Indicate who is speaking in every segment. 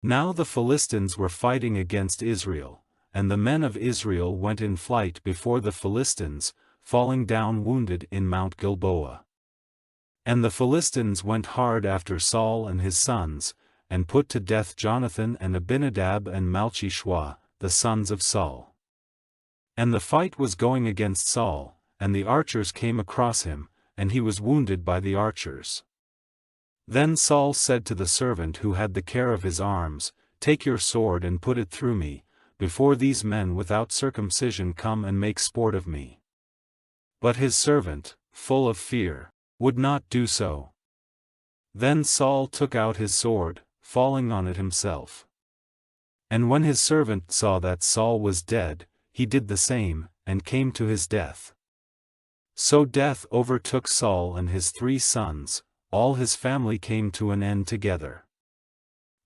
Speaker 1: Now the Philistines were fighting against Israel, and the men of Israel went in flight before the Philistines, falling down wounded in Mount Gilboa. And the Philistines went hard after Saul and his sons, and put to death Jonathan and Abinadab and Malchishua, the sons of Saul. And the fight was going against Saul, and the archers came across him, and he was wounded by the archers. Then Saul said to the servant who had the care of his arms, "Take your sword and put it through me, before these men without circumcision come and make sport of me." But his servant, full of fear, would not do so. Then Saul took out his sword, falling on it himself. And when his servant saw that Saul was dead, he did the same, and came to his death. So death overtook Saul and his 3 sons, all his family came to an end together.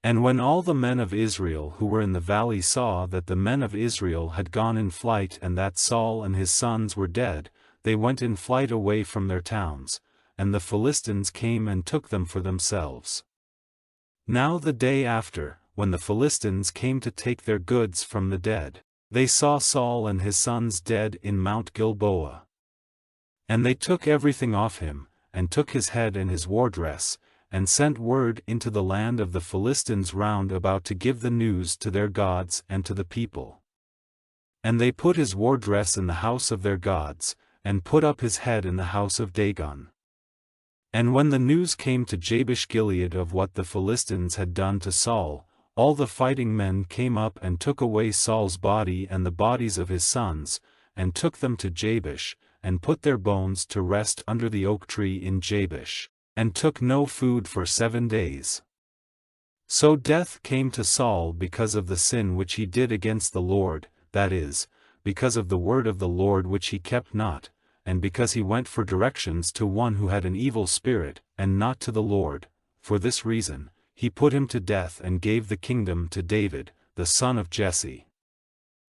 Speaker 1: And when all the men of Israel who were in the valley saw that the men of Israel had gone in flight and that Saul and his sons were dead, they went in flight away from their towns, and the Philistines came and took them for themselves. Now the day after, when the Philistines came to take their goods from the dead, they saw Saul and his sons dead in Mount Gilboa. And they took everything off him, and took his head and his wardress, and sent word into the land of the Philistines round about to give the news to their gods and to the people. And they put his wardress in the house of their gods, and put up his head in the house of Dagon. And when the news came to Jabesh Gilead of what the Philistines had done to Saul, all the fighting men came up and took away Saul's body and the bodies of his sons, and took them to Jabesh, and put their bones to rest under the oak tree in Jabesh, and took no food for 7 days. So death came to Saul because of the sin which he did against the Lord, that is, because of the word of the Lord which he kept not, and because he went for directions to one who had an evil spirit, and not to the Lord. For this reason, he put him to death and gave the kingdom to David, the son of Jesse.